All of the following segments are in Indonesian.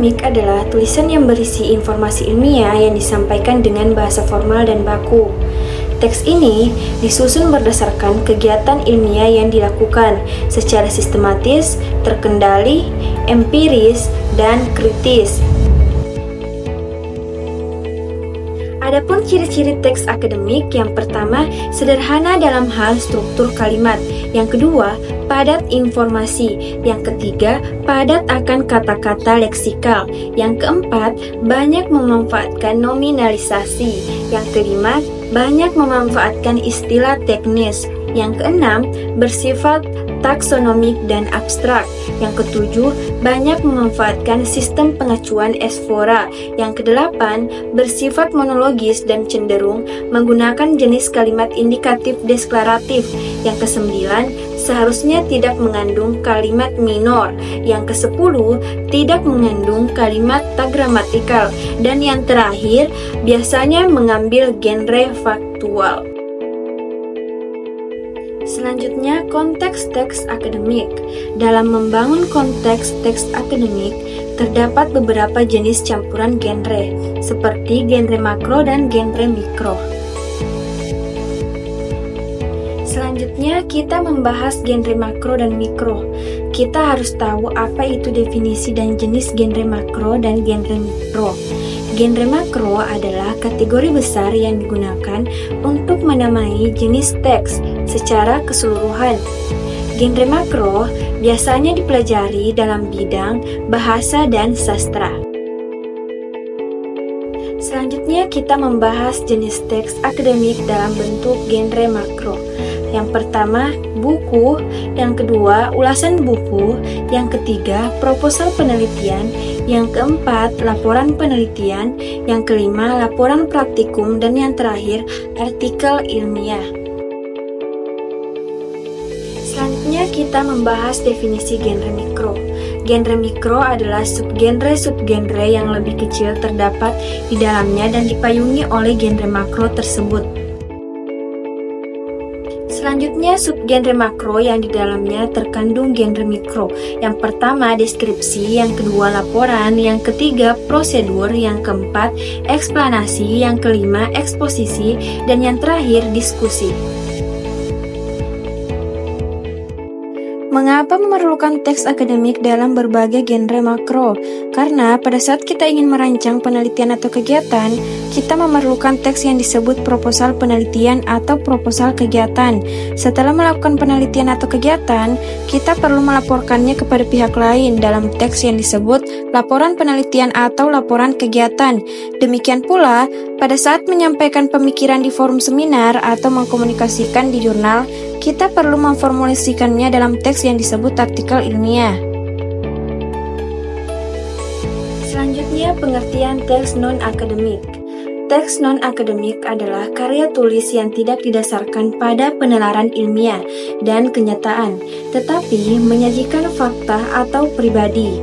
akademik adalah tulisan yang berisi informasi ilmiah yang disampaikan dengan bahasa formal dan baku. Teks ini disusun berdasarkan kegiatan ilmiah yang dilakukan secara sistematis, terkendali, empiris, dan kritis. Adapun ciri-ciri teks akademik, yang pertama, sederhana dalam hal struktur kalimat. Yang kedua, padat informasi. Yang ketiga, padat akan kata-kata leksikal. Yang keempat, banyak memanfaatkan nominalisasi. Yang kelima, banyak memanfaatkan istilah teknis. Yang keenam, bersifat taksonomik dan abstrak. Yang ketujuh, banyak memanfaatkan sistem pengacuan esfora. Yang kedelapan, bersifat monologis dan cenderung menggunakan jenis kalimat indikatif deklaratif. Yang kesembilan, seharusnya tidak mengandung kalimat minor. Yang kesepuluh, tidak mengandung kalimat tak gramatikal. Dan yang terakhir, biasanya mengambil genre faktual. Selanjutnya, konteks teks akademik. Dalam membangun konteks teks akademik, terdapat beberapa jenis campuran genre, seperti genre makro dan genre mikro. Selanjutnya, kita membahas genre makro dan mikro. Kita harus tahu apa itu definisi dan jenis genre makro dan genre mikro. Genre makro adalah kategori besar yang digunakan untuk menamai jenis teks secara keseluruhan. Genre makro biasanya dipelajari dalam bidang bahasa dan sastra. Selanjutnya kita membahas jenis teks akademik dalam bentuk genre makro. Yang pertama, buku. Yang kedua, ulasan buku. Yang ketiga, proposal penelitian. Yang keempat, laporan penelitian. Yang kelima, laporan praktikum. Dan yang terakhir, artikel ilmiah. Selanjutnya kita membahas definisi genre mikro. Genre mikro adalah subgenre yang lebih kecil terdapat di dalamnya dan dipayungi oleh genre makro tersebut. Selanjutnya, subgenre makro yang di dalamnya terkandung genre mikro. Yang pertama, deskripsi. Yang kedua, laporan. Yang ketiga, prosedur. Yang keempat, eksplanasi. Yang kelima, eksposisi. Dan yang terakhir, diskusi. Mengapa memerlukan teks akademik dalam berbagai genre makro? Karena pada saat kita ingin merancang penelitian atau kegiatan, kita memerlukan teks yang disebut proposal penelitian atau proposal kegiatan. Setelah melakukan penelitian atau kegiatan, kita perlu melaporkannya kepada pihak lain dalam teks yang disebut laporan penelitian atau laporan kegiatan. Demikian pula, pada saat menyampaikan pemikiran di forum seminar atau mengkomunikasikan di jurnal, kita perlu memformulasikannya dalam teks yang disebut artikel ilmiah. Selanjutnya, pengertian teks non-akademik. Teks non-akademik adalah karya tulis yang tidak didasarkan pada penelaran ilmiah dan kenyataan, tetapi menyajikan fakta atau pribadi.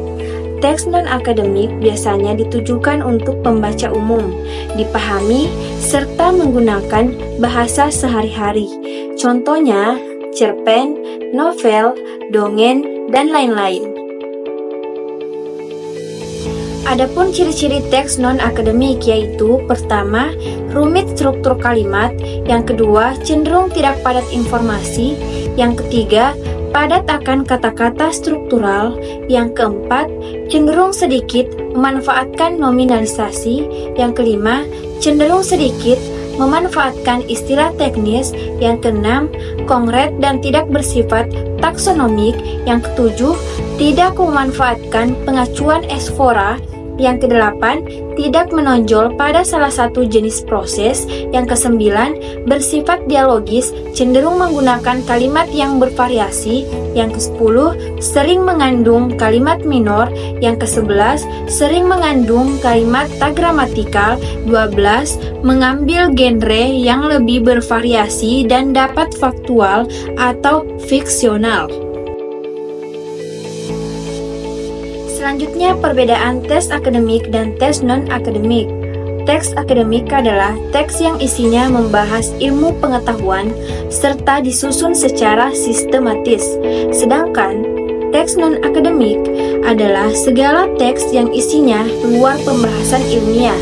Teks non-akademik biasanya ditujukan untuk pembaca umum, dipahami, serta menggunakan bahasa sehari-hari. Contohnya, cerpen, novel, dongeng, dan lain-lain. Adapun ciri-ciri teks non-akademik yaitu: pertama, rumit struktur kalimat. Yang kedua, cenderung tidak padat informasi. Yang ketiga, padat akan kata-kata struktural. Yang keempat, cenderung sedikit memanfaatkan nominalisasi. Yang kelima, cenderung sedikit memanfaatkan istilah teknis. Yang keenam, konkret dan tidak bersifat taksonomik. Yang ketujuh, tidak memanfaatkan pengacuan esfora. Yang kedelapan, tidak menonjol pada salah satu jenis proses. Yang kesembilan, bersifat dialogis, cenderung menggunakan kalimat yang bervariasi. Yang kesepuluh, sering mengandung kalimat minor. Yang kesebelas, sering mengandung kalimat tak gramatikal. 12, mengambil genre yang lebih bervariasi dan dapat faktual atau fiksional. Selanjutnya, perbedaan teks akademik dan teks non-akademik. Teks akademik adalah teks yang isinya membahas ilmu pengetahuan serta disusun secara sistematis. Sedangkan Teks non-akademik adalah segala teks yang isinya luar pembahasan ilmiah.